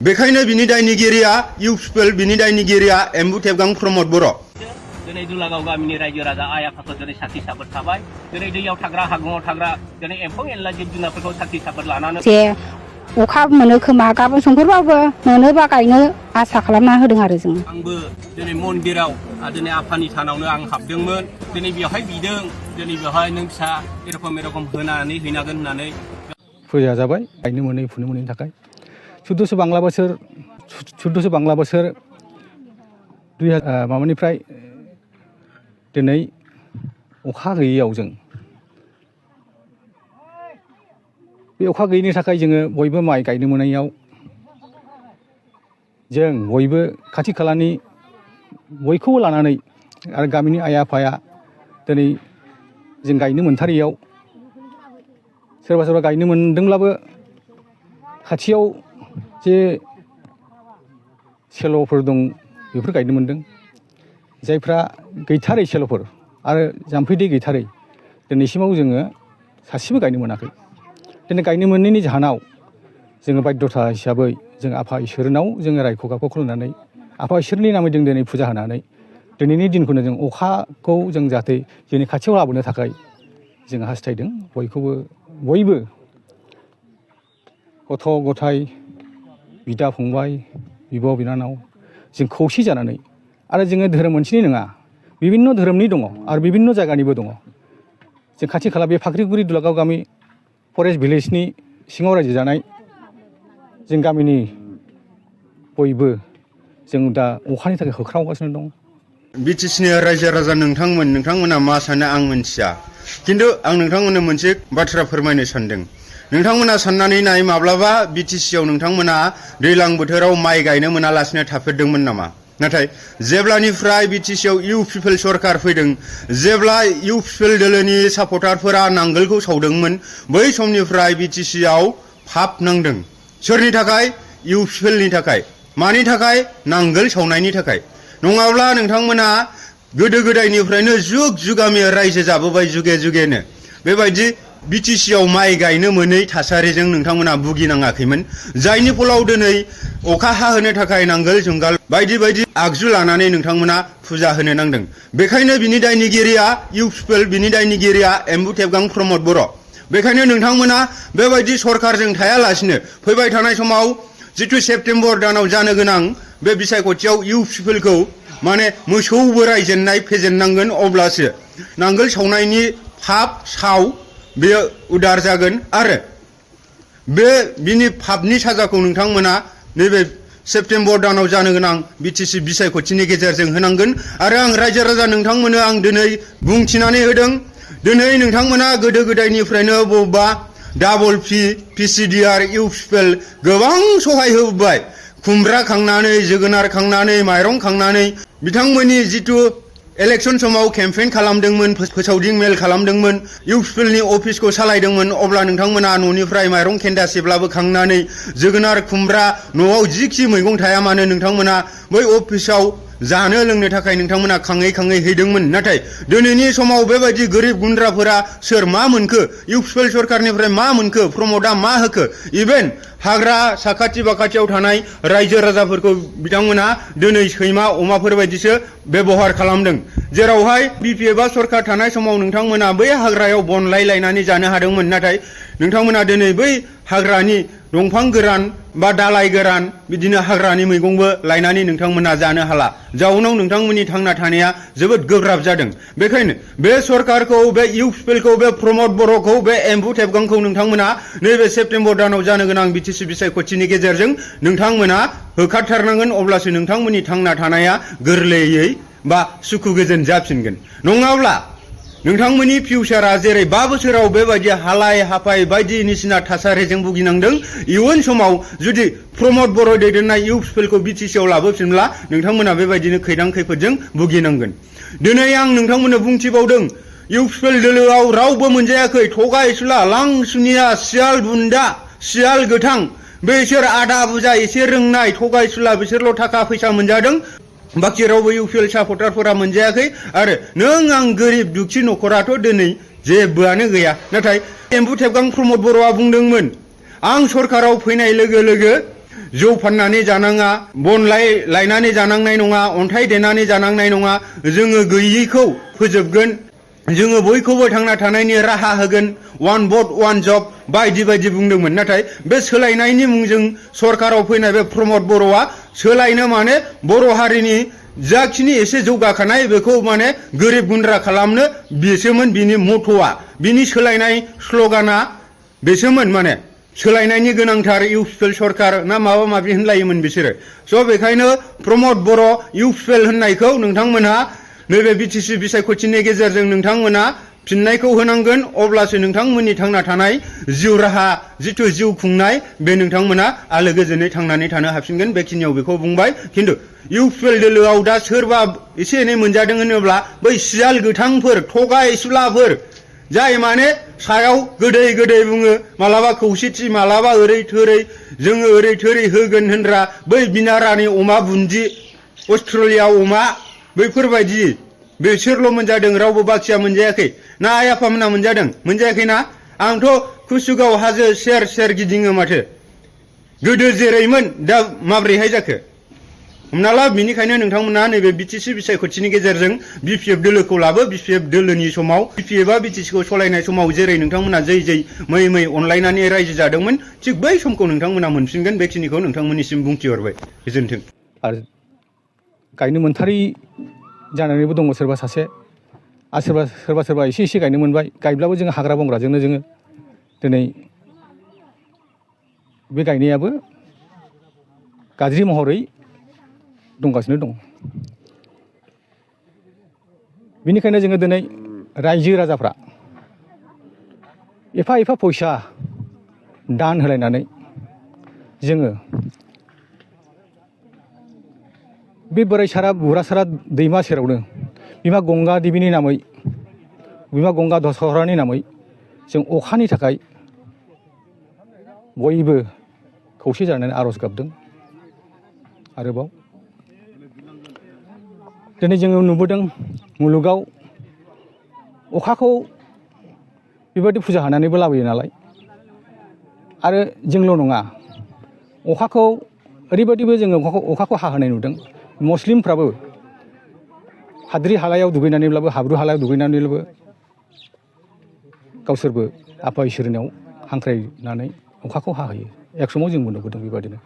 बेखायनो बिनि दायनिगिरिया इउथ पिपल, बिनि दायनिगिरिया एम्बु थेबगां प्रमद बर'। दिनै दुलागाव गामिनि रायजो राजा आइ आफाफोर दिनै साथि साबोद थाबाय। दिनै दैयाव थाग्रा हागुङाव थाग्रा दिनै एम्फौ एनला जिब जुनारफोरखौ साथि साबोद लानानै अखा मोनो खोमा गाबोन समफोरबाबो मोनोबा गायनो आसा खालामना होदों आरो जों। आंबो दिनै मन्दिराव दिनै आफानि थानावनो आं हाबदोंमोन। दिनै बेवहाय बिदों, दिनै बेवहाय नों फिसा एरखम होनानै हैनांगोन होननानै फुजा जाबाय गायनो मोनै फुनो मोनैनि थाखाय। 1400 बांला बोसोर माबानिफ्राय दिनै अखा गैयैयाव जों बे अखा गैयैनि थाखाय जोङो बयबो माइ गायनो मोनैयाव जों बयबो खाथि खालानि बयखौबो लानानै आरो गामिनि आइ आफाया दिनै जों गायनो मोनथारियाव सोरबा सोरबा गायनो मोनदोंब्लाबो खाथियाव जे सेल'फोर दं बेफोर गायनो मोनदों। जायफ्रा गैथारै सेल'फोर आरो जाम्फै दै गैथारै दिनैसिमाव जोङो सासेबो गायनो मोनाखै। दिनै गायनो मोनैनि जाहोनाव जोङो बाध्यता हिसाबै जों आफा इसोरनाव जोङो रायख' गाबखौ खुलुमनानै आफा इसोरनि नामै जों दिनै फुजा होनानै दिनैनि दिनखौनो जों अखाखौ जों जाहाथे जोंनि खाथियाव लाबोनो थाखाय जों हास्थायदों। बयबो गथ' गथाय बिदा फंबाय बिब' बिनानाव जों खौसे जानानै आरो जोङो धोरोम मोनसेनि नङा, बिभिन्न धोरोमनि दङ आरो बिभिन्न जायगानिबो दङ। जों खाथि खाला बे फाख्रिगुरि दुलागाव गामि फरेस्ट भिलेजनि सिङाव रायजो जानाय जों गामिनि बयबो जों दा अखानि थाखाय होख्रावगासिनो दं। बिटिसिनि रायजो राजा नोंथांमोना मा सानो आं मिथिया, खिन्थु आं नोंथांमोननो मोनसे बाथ्रा फोरमायनो सानदों। नोंथांमोना साननानै नाय, माब्लाबा बिटिसियाव नोंथांमोना दैज्लां बोथोराव माइ गायनो मोनालासिनो थाफेरदोंमोन नामा? नाथाय जेब्लानिफ्राय बिटिसियाव इउथ पिपल सरकार फैदों, जेब्ला इउथ पिपल दोलोनि सापर्टारफोरा नांगोलखौ सावदोंमोन, बै समनिफ्राय बिटिसियाव फाप नांदों। सोरनि थाखाय? इउथ पिपलनि थाखाय। मानि थाखाय? नांगोल सावनायनि थाखाय। नङाब्ला नोंथांमोना गोदो गोदायनिफ्रायनो जुग जुगामि रायजो जाबोबाय जुगे जुगेनो। बेबायदि बिटिसियाव माइ गायनो मोनै थासारिजों नोंथांमोना भुगिनाङाखैमोन, जायनि फलाव दिनै अखा हाहोनो थाखाय नांगोल जुंगाल बायदि बायदि आगजु लानानै नोंथांमोना फुजा होनो नांदों। बेखायनो बिनि दायनिगिरिया इउथ पिपल, बिनि दायनिगिरिया एम्बु थेबगां प्रमद बर'। बेखायनो नोंथांमोना बेबायदि सरकारजों थायालासिनो फैबाय थानाय समाव जिथु सेप्तेम्बर दानाव जानो गोनां बे बिसायख'थियाव इउथ पिपलखौ माने मोसौ बोराय फेजेननांगोन, अब्लासो नांगोल सावनायनि फाप साव बेयो उदार जागोन आरो बिनि फापनि साजाखौ नोंथांमोना नैबे सेप्तेम्बर दानाव जानो गोनां बिटिसि बिसायख'थिनि गेजेरजों होनांगोन। आरो आं रायजो राजा नोंथांमोननो आं दिनै बुंथिनानै होदों, दिनै नोंथांमोना गोदो गोदायनिफ्रायनो बबेबा डाबल पिसिडिआर इउथ पिपल गोबां सहाय होबोबाय। खुमब्रा खांनानै, जोगोनार खांनानै, माइरं खांनानै बिथांमोननि जिथु इलेक्सन समाव केम्पेइन खालामदोंमोन, फोसावदिं मेल खालामदोंमोन, इउथ पिपलनि अफिसखौ सालायदोंमोन, अब्ला नोंथांमोना न'निफ्राय माइरं खेन्दासेब्लाबो खांनानै जोगोनार खुमब्रा न'आव जिखि मैगं थाया मानो नोंथांमोना बै अफिसाव जानो लोंनो थाखाय नोंथांमोना खाङै खाङै हैदोंमोन। नाथाय दिनैनि समाव बेबायदि गोरिब गुन्द्राफोरा सोर मा मोनखो? इउथ पिपल सरकारनिफ्राय मा मोनखो? प्रमदआ मा होखो? इभेन हाग्रा साखाथि बाखाथियाव थानाय रायजो राजाफोरखौ बिथांमोना दिनै सैमा अमाफोर बायदिसो बेबहार खालामदों। जेरावहाय बिपिएफआ सरकार थानाय समाव नोंथांमोना बै हाग्रायाव बन लायनानै जानो हादोंमोन, नाथाय नोंथांमोना दिनै बै हाग्रानि दंफां गोरान बा दालाइ गोरान बिदिनो हाग्रानि मैगंबो लायनानै नोंथांमोना जानो हाला। जाउनाव नोंथांमोननि थांना थानाया जोबोद गोब्राब जादों। बेखायनो बे सरकारखौ, बे इउथ पिपलखौ, बे प्रमद बर'खौ, बे एम्बु थेबगांखौ नोंथांमोना नैबे सेप्तेम्बर दानाव जानो गोनां बिटिसि बिसायख'थिनि गेजेरजों नोंथांमोना होखारथारनांगोन। अब्लासो नोंथांमोननि थांना थानाया गोरलैयै बा सुखु गोजोन जाफिनगोन। नङाब्ला नोंथांमोननि फिउचारा जेरै 5 बोसोराव बेबायदि हालाय हाफाय बायदिसिना थासारिजों भुगिनांदों, इयुन समाव जुदि प्रमद बर' दैदेननाय इउथ पिपलखौ बिटिसिआव लाबोफिनब्ला नोंथांमोना बेबायदिनो खैदां खैफोदजों भुगिनांगोन। दिनै आं नोंथांमोननो बुंथिबावदों, इउथ पिपल दोलोआव रावबो मोनजायाखै। थगायसुला, लांसुनिया, सियाल बुन्दा, सियाल गोथां, बिसोर आदा बुजा एसे रोंनाय थगायसुला बिसोरल' थाखा फैसा मोनजादों। बाखि रावबो इउथ पिपल सापर्टारफोरा मोनजायाखै। आरो नों आं गोरिब दुखि न'खराथ' दिनै जेबोआनो गैया। नाथाय एम्बु थेबगां प्रमद बर'आ बुंदोंमोन, आं सरकाराव फैनाय लोगो लोगो जौ फाननानै जानाङा, बन लायनानै जानांनाय नङा, अन्थाइ देनानै जानांनाय नङा, जोङो गैयैखौ फोजोबगोन, जोङो बयखौबो थांना थानायनि राहा होगोन, वान भट वान जब बायदि बायदि बुंदोंमोन। नाथाय बे सोलायनायनि मुंजों सरकाराव फैनाय बे प्रमद बर'आ सोलायनो माने बर' हारिनि जाखिनि एसे जौगाखानाय बेखौ माने गोरिब गुन्द्रा खालामनो बेसोमोन बिनि मथ'आ, बिनि सोलायनाय स्ल'गाना बेसोमोन। माने सोलायनायनि गोनांथार इउपिपिएल सरकार ना माबा माबि होनलायोमोन बिसोरो। स' बेखायनो प्रमद बर' इउपिपिएल होननायखौ नोंथांमोनहा नैबे बिटिसि बिसायख'थिनि गेजेरजों नोंथांमोना फिननायखौ होनांगोन, अब्लासो नोंथांमोननि थांना थानाय जिउ राहा जिथु जिउ खुंनाय बे नोंथांमोना आलो गोजोनै थांनानै थानो हाफिनगोन। बेखिनियाव बेखौ बुंबाय। खिन्थु इउपिपिएल दोलोआव दा सोरबा एसे एनै मोनजादों होनोब्ला बै सियाल गोथांफोर, थगायसुलाफोर, जाय माने सायाव गोदै गोदै बुङो, मालाबा खौसेथि, मालाबा ओरै थोरै, जोङो ओरै थोरै होगोन होनग्रा बै बिनारानि अमा बुन्दि, अस्ट्रेलिया अमा, बैफोरबायदि बिसोरल' मोनजादों, रावबो बाखिया मोनजायाखै ना? आइ आफामोना मोनजादों? मोनजायाखैना? आंथ' कुसुगाव हाजो सेर सेर गिदिङो माथो। गोदो जेरैमोन दा माब्रैहाय जाखो? हमना ला, बिनिखायनो नोंथांमोना नैबे बिटिसि बिसायख'थिनि गेजेरजों बिपिएफ दोलोखौ लाबो। बिपिएफ दोलोनि समाव, बिपिएफआ बिटिसिखौ सलायनाय समाव जेरै नोंथांमोना जै जै मै मै अनलायनानै रायजो जादोंमोन, थिग बै समखौ नोंथांमोना मोनफिनगोन। बेखिनिखौ नोंथांमोननिसिम बुंथिहरबाय। गोजोन्थों। आरो गायनो मोनथारै जानानैबो दङ सोरबा सासे, आरो सोरबा एसे एसे गायनो मोनबाय। गायब्लाबो जोङो हाग्रा बंग्राजोंनो जोङो दिनै बे गायनायाबो गाज्रि महरै दंगासिनो दं। बेनिखायनो जोङो दिनै रायजो राजाफ्रा एफा एफा फैसा दान होलायनानै जोङो बे बोराइसारा बुरासारा दैमा सेरावनो बिमा गंगा देबिनि नामै, बिमा गंगा दशहरानि नामै जों अखानि थाखाय बयबो खौसे जानानै आर'ज गाबदों। आरोबाव दिनै जोङो नुबोदों मुलुगाव अखाखौ बेबायदि फुजा होनानैबो लाबोयो नालाय। आरो जोंल' नङा, अखाखौ ओरैबायदिबो जोङो अखाखौ हाहोनाय नुदों। मुस्लिमफ्राबो हाद्रि हालायाव दुगैनानैब्लाबो, हाब्रु हालायाव दुगैनानैब्लाबो गावसोरबो आफा इसोरनियाव हांख्रायनानै अखाखौ हाहोयो। एक समाव जोंबो नुबोदों बेबायदिनो।